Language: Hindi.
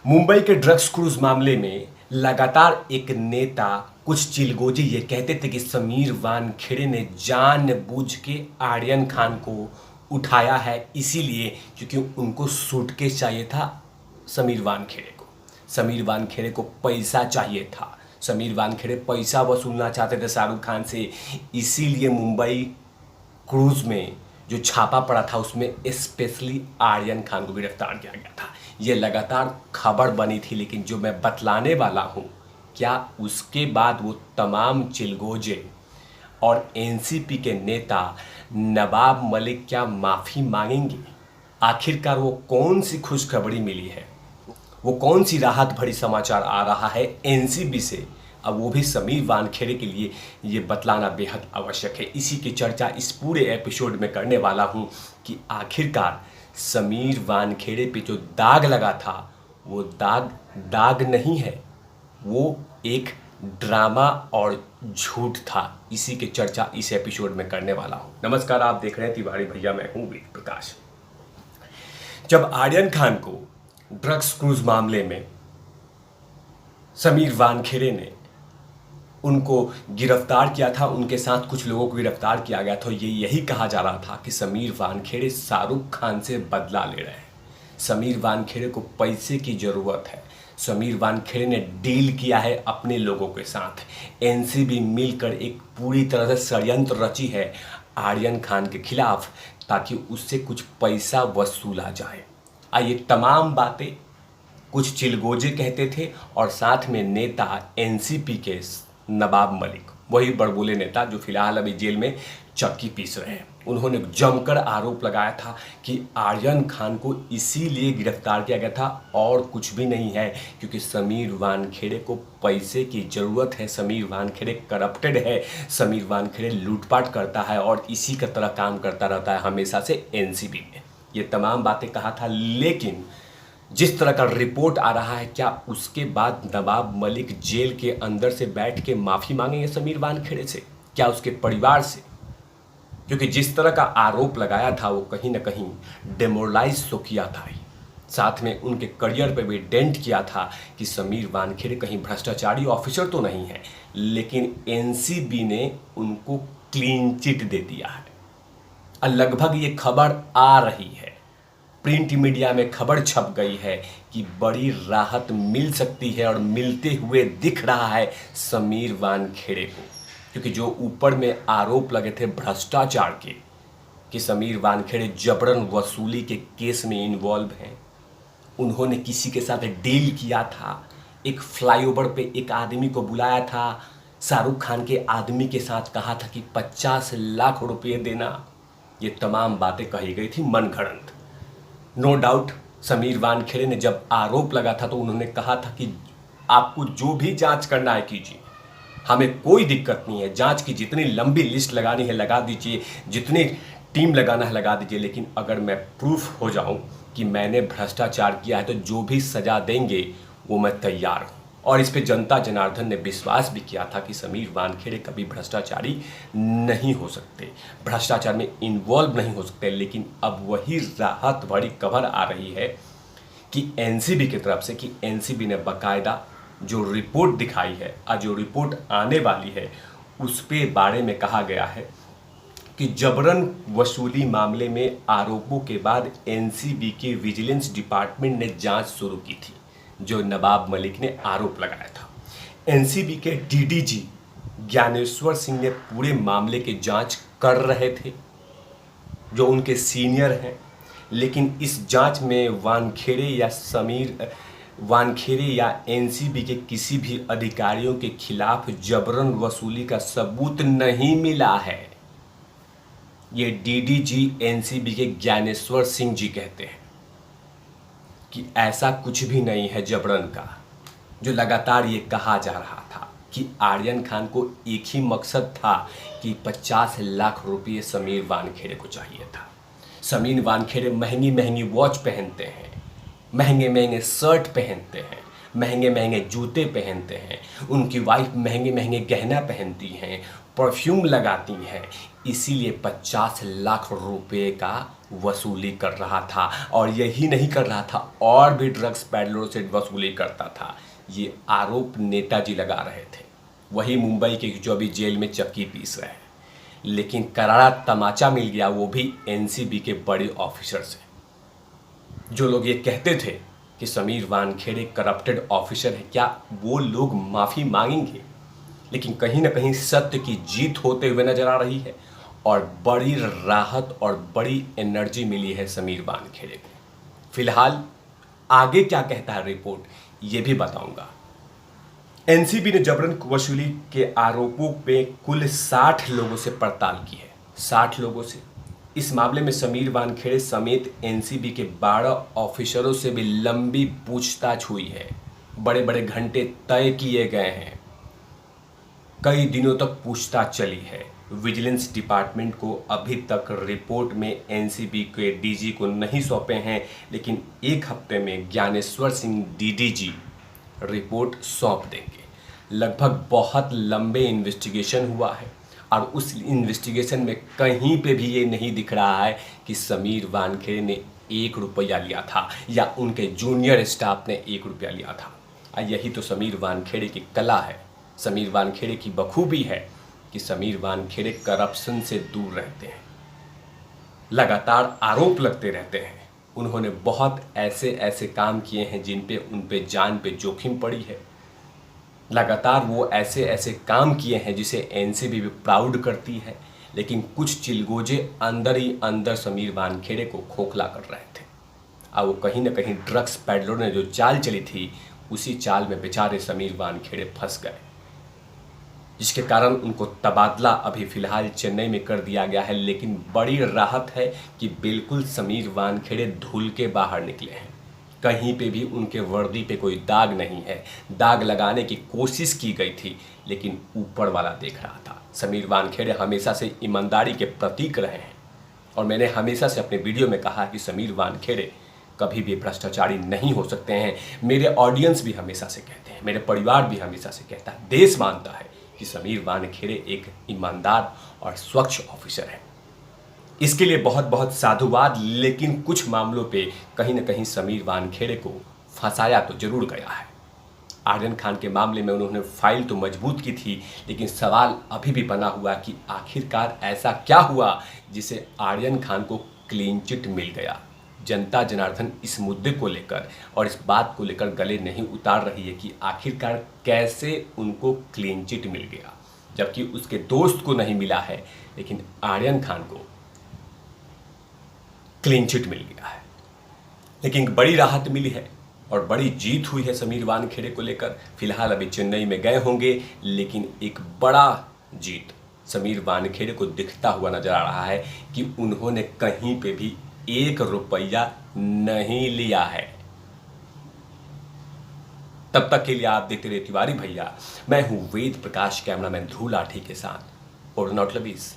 मुंबई के ड्रग्स क्रूज मामले में लगातार एक नेता कुछ चिलगोजे ये कहते थे कि समीर वानखेड़े ने जानबूझ के आर्यन खान को उठाया है, इसीलिए क्योंकि उनको सूटकेस चाहिए था। समीर वानखेड़े को पैसा चाहिए था। समीर वानखेड़े पैसा वसूलना चाहते थे शाहरुख खान से, इसीलिए मुंबई क्रूज में जो छापा पड़ा था उसमें स्पेशली आर्यन खान को गिरफ्तार किया गया था। ये लगातार खबर बनी थी, लेकिन जो मैं बतलाने वाला हूँ, क्या उसके बाद वो तमाम चिलगोजे और एनसीपी के नेता नवाब मलिक क्या माफ़ी मांगेंगे? आखिरकार वो कौन सी खुशखबरी मिली है, वो कौन सी राहत भरी समाचार आ रहा है एनसीबी से, अब वो भी समीर वानखेड़े के लिए, ये बतलाना बेहद आवश्यक है। इसी की चर्चा इस पूरे एपिसोड में करने वाला हूँ कि आखिरकार समीर वानखेड़े पे जो दाग लगा था वो दाग नहीं है, वो एक ड्रामा और झूठ था। इसी की चर्चा इस एपिसोड में करने वाला हूँ। नमस्कार, आप देख रहे हैं तिवारी भैया, मैं हूँ वेद प्रकाश। जब आर्यन खान को ड्रग्स क्रूज मामले में समीर वानखेड़े ने उनको गिरफ्तार किया था, उनके साथ कुछ लोगों को गिरफ्तार किया गया था, यही कहा जा रहा था कि समीर वानखेड़े शाहरुख खान से बदला ले रहे हैं। समीर वानखेड़े को पैसे की ज़रूरत है। समीर वानखेड़े ने डील किया है अपने लोगों के साथ। एनसीबी मिलकर एक पूरी तरह से षड्यंत्र रची है आर्यन खान के खिलाफ, ताकि उससे कुछ पैसा वसूला जाए। ये तमाम बातें कुछ चिलगोजे कहते थे और साथ में नेता एनसीपी के नवाब मलिक, वही बड़बोले नेता जो फिलहाल अभी जेल में चक्की पीस रहे हैं, उन्होंने जमकर आरोप लगाया था कि आर्यन खान को इसीलिए गिरफ्तार किया गया था और कुछ भी नहीं है, क्योंकि समीर वानखेड़े को पैसे की ज़रूरत है। समीर वानखेड़े करप्टेड है, समीर वानखेड़े लूटपाट करता है और इसी का तरह काम करता रहता है हमेशा से एनसीबी में। ये तमाम बातें कहा था, लेकिन जिस तरह का रिपोर्ट आ रहा है, क्या उसके बाद नवाब मलिक जेल के अंदर से बैठ के माफ़ी मांगेंगे समीर वानखेड़े से, क्या उसके परिवार से? क्योंकि जिस तरह का आरोप लगाया था वो कहीं ना कहीं डेमोरलाइज तो किया था ही, साथ में उनके करियर पे भी डेंट किया था कि समीर वानखेड़े कहीं भ्रष्टाचारी ऑफिसर तो नहीं है, लेकिन एनसीबी ने उनको क्लीन चिट दे दिया है। लगभग ये खबर आ रही है, प्रिंट मीडिया में खबर छप गई है कि बड़ी राहत मिल सकती है और मिलते हुए दिख रहा है समीर वानखेड़े को, क्योंकि जो ऊपर में आरोप लगे थे भ्रष्टाचार के कि समीर वानखेड़े जबरन वसूली के केस में इन्वॉल्व हैं, उन्होंने किसी के साथ डील किया था, एक फ्लाईओवर पे एक आदमी को बुलाया था, शाहरुख खान के आदमी के साथ कहा था कि 50 लाख रुपये देना, ये तमाम बातें कही गई थी मनगढ़ंत। नो डाउट समीर वानखेड़े ने जब आरोप लगा था तो उन्होंने कहा था कि आपको जो भी जांच करना है कीजिए, हमें कोई दिक्कत नहीं है, जांच की जितनी लंबी लिस्ट लगानी है लगा दीजिए, जितनी टीम लगाना है लगा दीजिए, लेकिन अगर मैं प्रूफ हो जाऊं कि मैंने भ्रष्टाचार किया है तो जो भी सज़ा देंगे वो मैं तैयार हूँ। और इस पे जनता जनार्दन ने विश्वास भी किया था कि समीर वानखेड़े कभी भ्रष्टाचारी नहीं हो सकते, भ्रष्टाचार में इन्वॉल्व नहीं हो सकते। लेकिन अब वही राहत भरी खबर आ रही है कि एनसीबी की तरफ से, कि एनसीबी ने बाकायदा जो रिपोर्ट दिखाई है, आज जो रिपोर्ट आने वाली है, उस पे बारे में कहा गया है कि जबरन वसूली मामले में आरोपों के बाद एनसीबी के विजिलेंस डिपार्टमेंट ने जांच शुरू की थी, जो नवाब मलिक ने आरोप लगाया था। एनसीबी के डीडीजी ज्ञानेश्वर सिंह ने पूरे मामले की जांच कर रहे थे, जो उनके सीनियर हैं, लेकिन इस जांच में वानखेड़े या एनसीबी के किसी भी अधिकारियों के खिलाफ जबरन वसूली का सबूत नहीं मिला है। ये डीडीजी एनसीबी के ज्ञानेश्वर सिंह जी कहते हैं कि ऐसा कुछ भी नहीं है जबरन का, जो लगातार ये कहा जा रहा था कि आर्यन खान को एक ही मकसद था कि 50 लाख रुपये समीर वानखेड़े को चाहिए था। समीर वानखेड़े महंगी महंगी वॉच पहनते हैं, महंगे महंगे शर्ट पहनते हैं, महंगे महंगे जूते पहनते हैं, उनकी वाइफ महंगे महंगे गहना पहनती हैं, परफ्यूम लगाती हैं, इसीलिए 50 लाख रुपये का वसूली कर रहा था, और यही नहीं कर रहा था, और भी ड्रग्स पैडलरों से वसूली करता था। ये आरोप नेताजी लगा रहे थे, वही मुंबई के जो अभी जेल में चक्की पीस रहे हैं। लेकिन करारा तमाचा मिल गया, वो भी एनसीबी के बड़े ऑफिसर से। जो लोग ये कहते थे कि समीर वानखेड़े करप्टेड ऑफिसर है, क्या वो लोग माफ़ी मांगेंगे? लेकिन कहीं ना कहीं सत्य की जीत होते हुए नजर आ रही है, और बड़ी राहत और बड़ी एनर्जी मिली है समीर वानखेड़े को। फिलहाल आगे क्या कहता है रिपोर्ट, ये भी बताऊंगा। एनसीबी ने जबरन वसूली के आरोपों पे कुल 60 लोगों से पड़ताल की है। 60 लोगों से। इस मामले में समीर वानखेड़े समेत एनसीबी के 12 ऑफिसरों से भी लंबी पूछताछ हुई है। बड़े बड़े घंटे तय किए गए हैं, कई दिनों तक पूछताछ चली है। विजिलेंस डिपार्टमेंट को अभी तक रिपोर्ट में एनसीबी के डीजी को नहीं सौंपे हैं, लेकिन एक हफ्ते में ज्ञानेश्वर सिंह डीडीजी रिपोर्ट सौंप देंगे। लगभग बहुत लंबे इन्वेस्टिगेशन हुआ है, और उस इन्वेस्टिगेशन में कहीं पे भी ये नहीं दिख रहा है कि समीर वानखेड़े ने 1 रुपया लिया था, या उनके जूनियर स्टाफ ने 1 रुपया लिया था। यही तो समीर वानखेड़े की कला है, समीर वानखेड़े की बखूबी है कि समीर वानखेड़े करप्शन से दूर रहते हैं। लगातार आरोप लगते रहते हैं। उन्होंने बहुत ऐसे ऐसे काम किए हैं जिन पे उन पे जान पे जोखिम पड़ी है। लगातार वो ऐसे ऐसे काम किए हैं जिसे एनसीबी भी प्राउड करती है, लेकिन कुछ चिलगोजे अंदर ही अंदर समीर वानखेड़े को खोखला कर रहे थे। अब वो कहीं ना कहीं ड्रग्स पैडलरों ने जो चाल चली थी, उसी चाल में बेचारे समीर वानखेड़े फंस गए, जिसके कारण उनको तबादला अभी फिलहाल चेन्नई में कर दिया गया है। लेकिन बड़ी राहत है कि बिल्कुल समीर वानखेड़े धुल के बाहर निकले हैं। कहीं पे भी उनके वर्दी पे कोई दाग नहीं है। दाग लगाने की कोशिश की गई थी, लेकिन ऊपर वाला देख रहा था। समीर वानखेड़े हमेशा से ईमानदारी के प्रतीक रहे हैं, और मैंने हमेशा से अपने वीडियो में कहा कि समीर वानखेड़े कभी भी भ्रष्टाचारी नहीं हो सकते हैं। मेरे ऑडियंस भी हमेशा से कहते हैं, मेरे परिवार भी हमेशा से कहता है, देश मानता है कि समीर वानखेड़े एक ईमानदार और स्वच्छ ऑफिसर है। इसके लिए बहुत बहुत साधुवाद। लेकिन कुछ मामलों पे कहीं ना कहीं समीर वानखेड़े को फंसाया तो जरूर गया है। आर्यन खान के मामले में उन्होंने फाइल तो मजबूत की थी, लेकिन सवाल अभी भी बना हुआ कि आखिरकार ऐसा क्या हुआ जिसे आर्यन खान को क्लीन चिट मिल गया। जनता जनार्दन इस मुद्दे को लेकर और इस बात को लेकर गले नहीं उतार रही है कि आखिरकार कैसे उनको क्लीन चिट मिल गया, जबकि उसके दोस्त को नहीं मिला है, लेकिन आर्यन खान को क्लीन चिट मिल गया है। लेकिन बड़ी राहत मिली है और बड़ी जीत हुई है समीर वानखेड़े को लेकर। फिलहाल अभी चेन्नई में गए होंगे, लेकिन एक बड़ा जीत समीर वानखेड़े को दिखता हुआ नजर आ रहा है कि उन्होंने कहीं पे भी 1 रुपया नहीं लिया है। तब तक के लिए आप देखते रहिए तिवारी भैया। मैं हूं वेद प्रकाश, कैमरामैन ध्रुव लाठी के साथ। और नॉट लबीस।